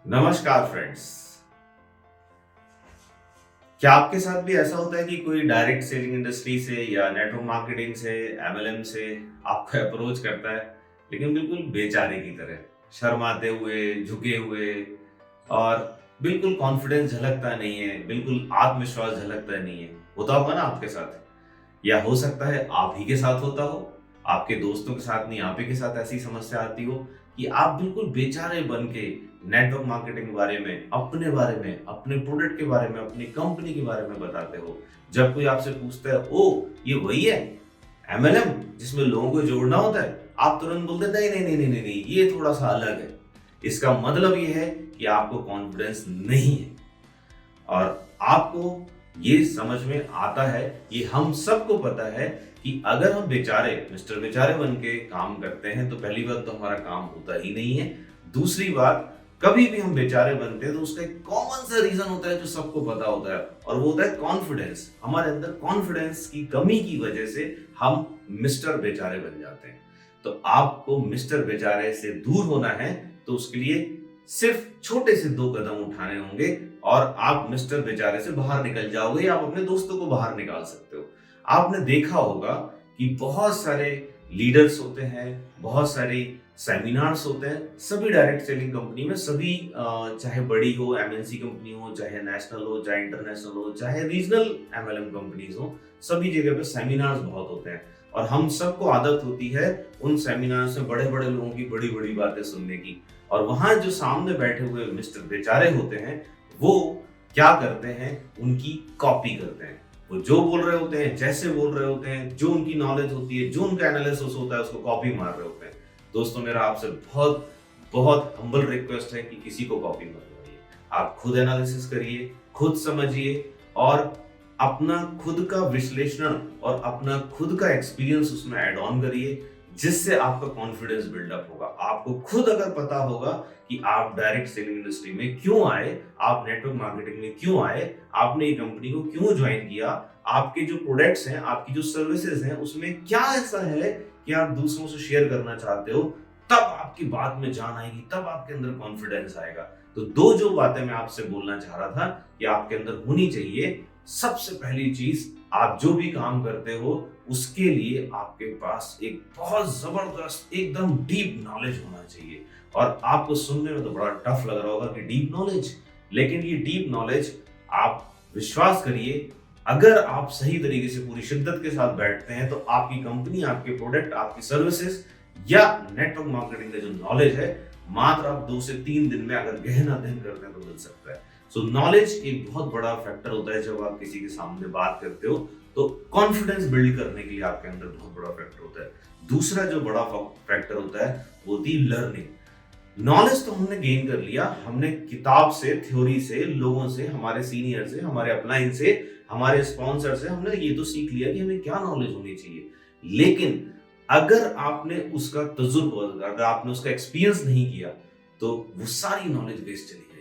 नमस्कार फ्रेंड्स। क्या आपके साथ भी ऐसा होता है कि कोई डायरेक्ट सेलिंग इंडस्ट्री से या नेटवर्क मार्केटिंग से एमएलएम से आपको अप्रोच करता है, लेकिन बिल्कुल बेचारे की तरह, शर्माते हुए, झुके हुए और बिल्कुल कॉन्फिडेंस झलकता नहीं है, बिल्कुल आत्मविश्वास झलकता नहीं है। होता होगा ना आपके साथ, या हो सकता है आप ही के साथ होता हो, आपके दोस्तों के साथ नहीं, आप ही के साथ ऐसी समस्या आती हो कि आप बिल्कुल बेचारे बन के नेटवर्क मार्केटिंग के बारे में, अपने बारे में, अपने प्रोडक्ट के बारे में, अपनी कंपनी के बारे में बताते हो। जब कोई आपसे पूछता है, ओ ये वही है एमएलएम जिसमें लोगों को जोड़ना होता है, आप तुरंत बोलते हैं नहीं नहीं नहीं नहीं नहीं नहीं, ये थोड़ा सा अलग है। इसका मतलब ये है कि आपको कॉन्फिडेंस नहीं है और आपको ये समझ में आता है, ये हम सबको पता है कि अगर हम बेचारे मिस्टर बेचारे बन के काम करते हैं तो पहली बात तो हमारा काम होता ही नहीं है। दूसरी बात, कभी भी हम बेचारे बनते हैं तो उसका एक कॉमन सा रीजन होता है जो सबको पता होता है, और वो होता है कॉन्फिडेंस। हमारे अंदर कॉन्फिडेंस की कमी की वजह से हम मिस्टर बेचारे बन जाते हैं। तो आपको मिस्टर बेचारे से दूर होना है तो उसके लिए सिर्फ छोटे से 2 कदम उठाने होंगे और आप मिस्टर बेचारे से बाहर निकल जाओगे, या आप अपने दोस्तों को बाहर निकाल सकते हो। आपने देखा होगा कि बहुत सारे लीडर्स होते हैं, बहुत सारी सेमिनार्स होते हैं, सभी डायरेक्ट सेलिंग कंपनी में, सभी चाहे बड़ी हो एमएनसी कंपनी हो, चाहे नेशनल हो, चाहे इंटरनेशनल हो, चाहे रीजनल एमएलएम कंपनीज हो, सभी जगह पे सेमिनार्स बहुत होते हैं और हम सबको आदत होती है उन सेमिनार्स में बड़े बड़े लोगों की बड़ी बड़ी बातें सुनने की। और वहां जो सामने बैठे हुए मिस्टर बेचारे होते हैं, वो क्या करते हैं, उनकी कॉपी करते हैं। वो जो बोल रहे होते हैं, जैसे बोल रहे होते हैं, जो उनकी नॉलेज होती है, जो उनका एनालिसिस होता है, उसको कॉपी मार रहे होते हैं। दोस्तों, मेरा आपसे बहुत बहुत हम्बल रिक्वेस्ट है कि किसी को कॉपी मत करिए। आप खुद एनालिसिस करिए, खुद समझिए और अपना खुद का विश्लेषण और अपना खुद का एक्सपीरियंस उसमें ऐड ऑन करिए, जिससे आपका कॉन्फिडेंस बिल्डअप होगा। आपको खुद अगर पता होगा कि आप डायरेक्ट सेलिंग इंडस्ट्री में क्यों आए, आप नेटवर्क मार्केटिंग में क्यों आए, आपने ये कंपनी को क्यों ज्वाइन किया, आपके जो प्रोडक्ट्स हैं, आपकी जो सर्विसेज हैं, उसमें क्या ऐसा है कि आप दूसरों से शेयर करना चाहते हो, तब आपकी बात में जान आएगी, तब आपके अंदर कॉन्फिडेंस आएगा। तो दो जो बातें मैं आपसे बोलना चाह रहा था कि आपके अंदर होनी चाहिए। सबसे पहली चीज, आप जो भी काम करते हो उसके लिए आपके पास एक बहुत जबरदस्त एकदम डीप नॉलेज होना चाहिए। और आपको सुनने में तो बड़ा टफ लग रहा होगा कि डीप नॉलेज, लेकिन ये डीप नॉलेज, आप विश्वास करिए, अगर आप सही तरीके से पूरी शिद्दत के साथ बैठते हैं तो आपकी कंपनी, आपके प्रोडक्ट, आपकी सर्विसेज या नेटवर्क मार्केटिंग का जो नॉलेज है, मात्र आप 2 से 3 दिन में अगर गहन अध्ययन करते हैं तो मिल सकता है। सो नॉलेज एक बहुत बड़ा फैक्टर होता है जब आप किसी के सामने बात करते हो, तो कॉन्फिडेंस बिल्ड करने के लिए आपके अंदर बहुत बड़ा फैक्टर होता है। दूसरा जो बड़ा फैक्टर होता है वो होती है लर्निंग। नॉलेज तो हमने गेन कर लिया, हमने किताब से, थ्योरी से, लोगों से, हमारे सीनियर से, हमारे अपलाइन से, हमारे स्पॉन्सर से हमने ये तो सीख लिया कि हमें क्या नॉलेज होनी चाहिए। लेकिन अगर आपने उसका तजुर्बा, अगर आपने उसका एक्सपीरियंस नहीं किया, तो वो सारी नॉलेज वेस्ट चली जाएगी।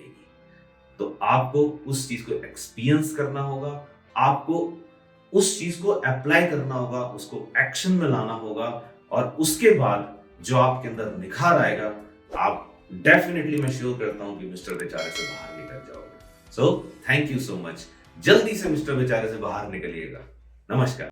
तो आपको उस चीज को एक्सपीरियंस करना होगा, आपको उस चीज को अप्लाई करना होगा, उसको एक्शन में लाना होगा, और उसके बाद जो आपके अंदर निखार आएगा, आप डेफिनेटली, मैं श्योर करता हूं कि मिस्टर बेचारे से बाहर निकल जाओगे। So thank you so much. जल्दी से मिस्टर बेचारे से बाहर निकलिएगा। नमस्कार।